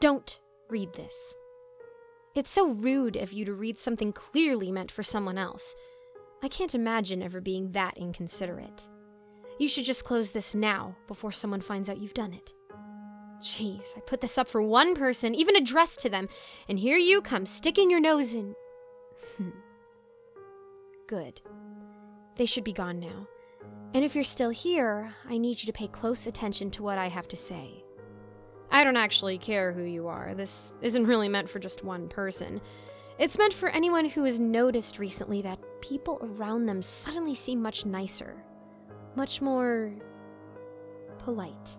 Don't read this. It's so rude of you to read something clearly meant for someone else. I can't imagine ever being that inconsiderate. You should just close this now, before someone finds out you've done it. Jeez, I put this up for one person, even addressed to them, and here you come sticking your nose in. Good. They should be gone now. And if you're still here, I need you to pay close attention to what I have to say. I don't actually care who you are. This isn't really meant for just one person. It's meant for anyone who has noticed recently that people around them suddenly seem much nicer. Much more polite.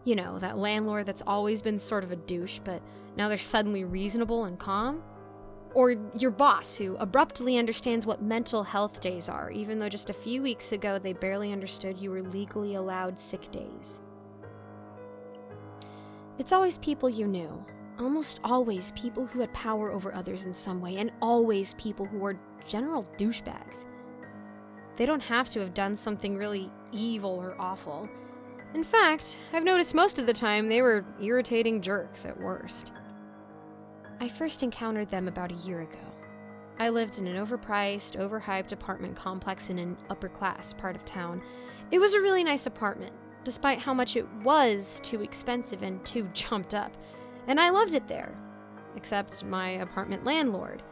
You know, that landlord that's always been sort of a douche, but now they're suddenly reasonable and calm? Or your boss, who abruptly understands what mental health days are, even though just a few weeks ago they barely understood you were legally allowed sick days. It's always people you knew. Almost always people who had power over others in some way, and always people who were general douchebags. They don't have to have done something really evil or awful. In fact, I've noticed most of the time they were irritating jerks at worst. I first encountered them about a year ago. I lived in an overpriced, overhyped apartment complex in an upper-class part of town. It was a really nice apartment, despite how much it was too expensive and too jumped up. And I loved it there. Except my apartment landlord.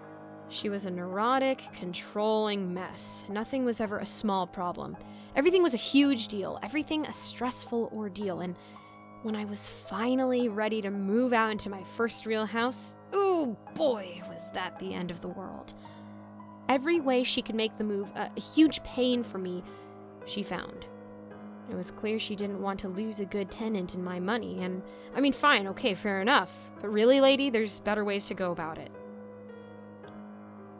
She was a neurotic, controlling mess. Nothing was ever a small problem. Everything was a huge deal. Everything a stressful ordeal. And when I was finally ready to move out into my first real house, ooh boy, was that the end of the world. Every way she could make the move a huge pain for me, she found. It was clear she didn't want to lose a good tenant in my money, and I mean, fine, okay, fair enough. But really, lady, there's better ways to go about it.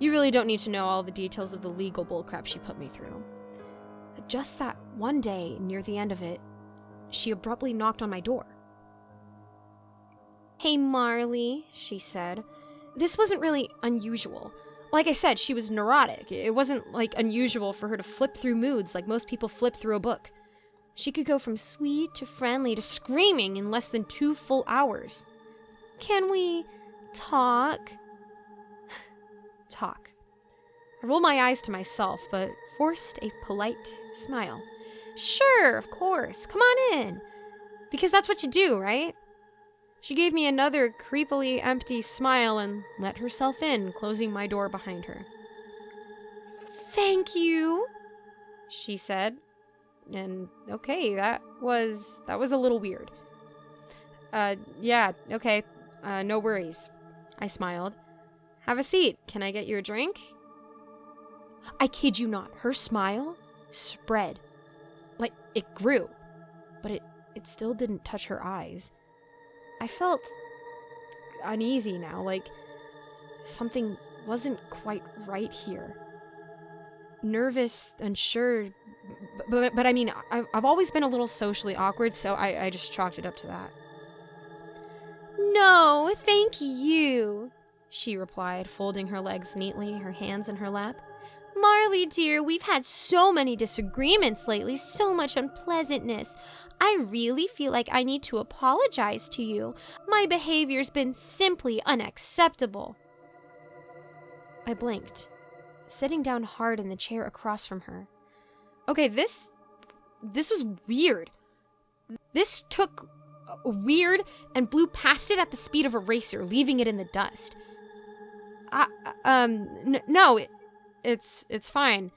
You really don't need to know all the details of the legal bullcrap she put me through. Just that one day, near the end of it, she abruptly knocked on my door. "Hey, Marley," she said. This wasn't really unusual. Like I said, she was neurotic. It wasn't, unusual for her to flip through moods like most people flip through a book. She could go from sweet to friendly to screaming in less than 2 full hours. "Can we talk?" Talk. I rolled my eyes to myself, but forced a polite smile. "Sure, of course. Come on in. Because that's what you do, right?" She gave me another creepily empty smile and let herself in, closing my door behind her. "Thank you," she said. And okay, that was a little weird. Yeah, okay. No worries. I smiled. "Have a seat. Can I get you a drink?" I kid you not, her smile spread. It grew. But it still didn't touch her eyes. I felt uneasy now, like something wasn't quite right here. Nervous, unsure, but I mean, I've always been a little socially awkward, so I just chalked it up to that. "No, thank you," she replied, folding her legs neatly, her hands in her lap. "Marley, dear, we've had so many disagreements lately, so much unpleasantness. I really feel like I need to apologize to you. My behavior's been simply unacceptable." I blinked, sitting down hard in the chair across from her. Okay, this was weird. This took weird and blew past it at the speed of a racer, leaving it in the dust. No, it's fine.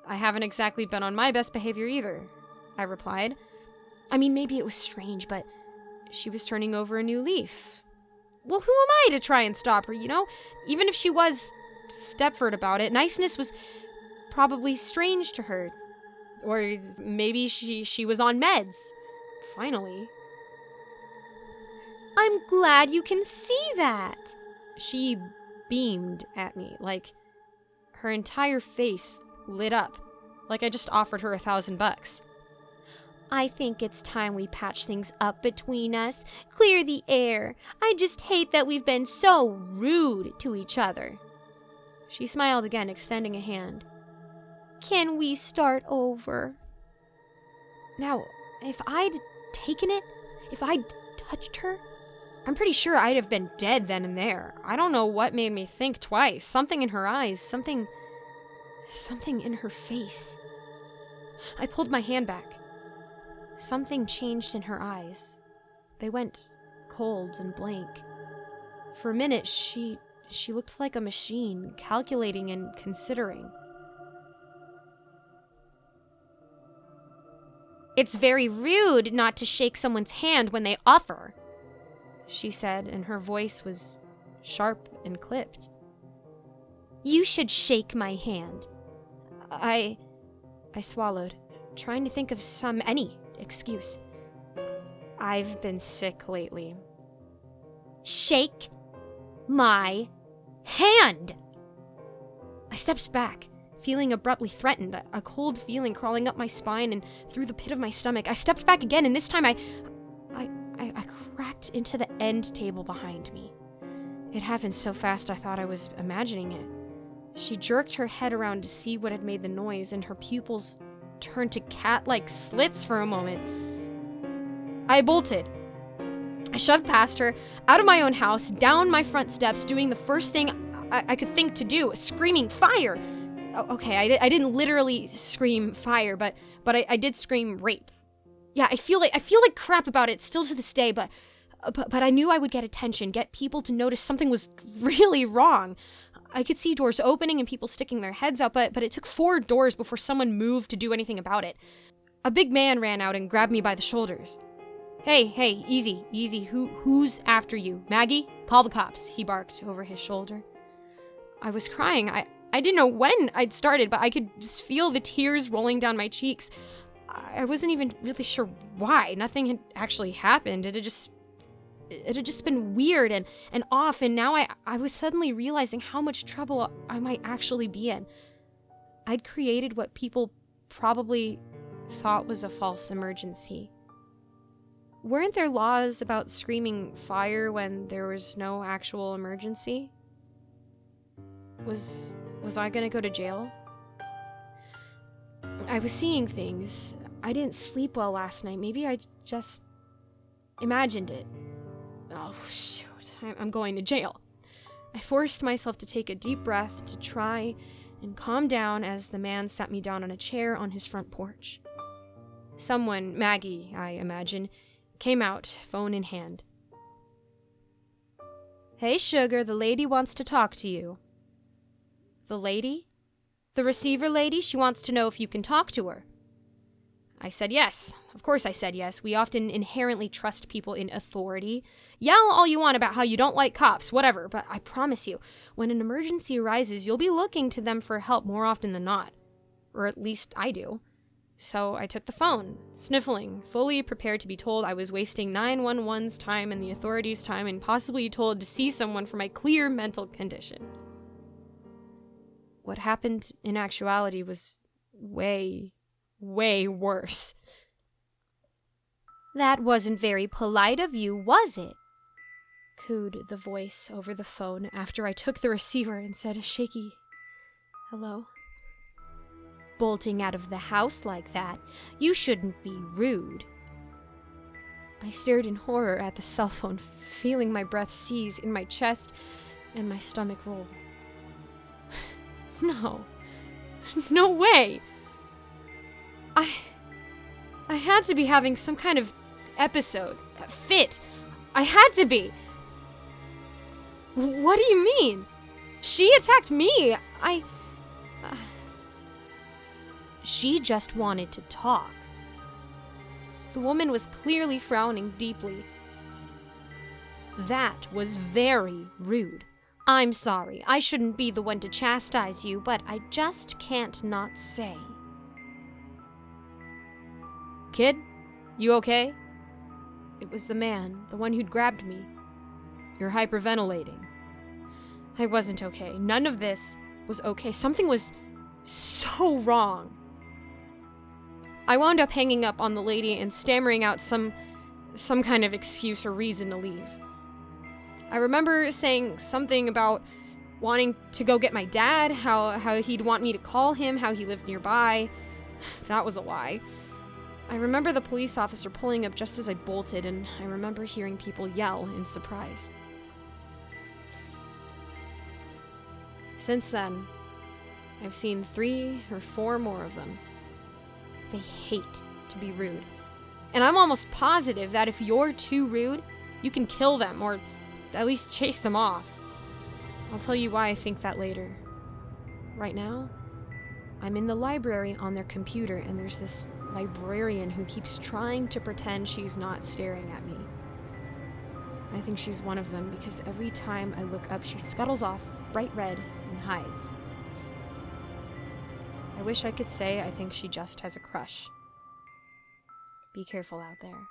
I haven't exactly been on my best behavior either, I replied. I mean, maybe it was strange, but she was turning over a new leaf. Well, who am I to try and stop her, you know? Even if she was Stepford about it, niceness was probably strange to her. Or maybe she was on meds. Finally. "I'm glad you can see that." She beamed at me, like her entire face lit up, like I just offered her $1,000. "I think it's time we patch things up between us, clear the air. I just hate that we've been so rude to each other." She smiled again, extending a hand. "Can we start over?" Now, if I'd taken it, if I'd touched her, I'm pretty sure I'd have been dead then and there. I don't know what made me think twice. Something in her eyes, something in her face. I pulled my hand back. Something changed in her eyes. They went cold and blank. For a minute, she looked like a machine, calculating and considering. "It's very rude not to shake someone's hand when they offer," she said, and her voice was sharp and clipped. "You should shake my hand." I swallowed, trying to think of any excuse. "I've been sick lately." "Shake my hand!" I stepped back, feeling abruptly threatened, a cold feeling crawling up my spine and through the pit of my stomach. I stepped back again, and this time I cracked into the end table behind me. It happened so fast I thought I was imagining it. She jerked her head around to see what had made the noise, and her pupils turned to cat-like slits for a moment. I bolted. I shoved past her, out of my own house, down my front steps, doing the first thing I could think to do, screaming fire. Okay, I didn't literally scream fire, but I did scream rape. Yeah, I feel like crap about it still to this day, but I knew I would get attention, get people to notice something was really wrong. I could see doors opening and people sticking their heads out, but it took 4 doors before someone moved to do anything about it. A big man ran out and grabbed me by the shoulders. Hey, easy, who's after you? Maggie? Call the cops," he barked over his shoulder. I was crying. I didn't know when I'd started, but I could just feel the tears rolling down my cheeks. I wasn't even really sure why. Nothing had actually happened. It had just been weird and off, and now I was suddenly realizing how much trouble I might actually be in. I'd created what people probably thought was a false emergency. Weren't there laws about screaming fire when there was no actual emergency? Was I gonna go to jail? I was seeing things. I didn't sleep well last night. Maybe I just imagined it. Oh, shoot. I'm going to jail. I forced myself to take a deep breath to try and calm down as the man sat me down on a chair on his front porch. Someone, Maggie, I imagine, came out, phone in hand. "Hey, sugar, the lady wants to talk to you." "The lady?" "The receiver lady. She wants to know if you can talk to her." I said yes. Of course I said yes. We often inherently trust people in authority. Yell all you want about how you don't like cops, whatever, but I promise you, when an emergency arises, you'll be looking to them for help more often than not. Or at least I do. So I took the phone, sniffling, fully prepared to be told I was wasting 911's time and the authorities' time and possibly told to see someone for my clear mental condition. What happened in actuality was way worse. "That wasn't very polite of you, was it?" cooed the voice over the phone after I took the receiver and said a shaky hello. "Bolting out of the house like that, you shouldn't be rude." I stared in horror at the cell phone, feeling my breath seize in my chest and my stomach roll. No way! I had to be having some kind of episode. Fit. I had to be. What do you mean? She attacked me. She just wanted to talk. The woman was clearly frowning deeply. "That was very rude. I'm sorry. I shouldn't be the one to chastise you, but I just can't not say." "Kid, you okay?" It was the man, the one who'd grabbed me. "You're hyperventilating." I wasn't okay. None of this was okay. Something was so wrong. I wound up hanging up on the lady and stammering out some kind of excuse or reason to leave. I remember saying something about wanting to go get my dad, how he'd want me to call him, how he lived nearby. That was a lie. I remember the police officer pulling up just as I bolted, and I remember hearing people yell in surprise. Since then, I've seen 3 or 4 more of them. They hate to be rude. And I'm almost positive that if you're too rude, you can kill them or at least chase them off. I'll tell you why I think that later. Right now, I'm in the library on their computer, and there's this librarian who keeps trying to pretend she's not staring at me. I think she's one of them because every time I look up, she scuttles off, bright red, and hides. I wish I could say I think she just has a crush. Be careful out there.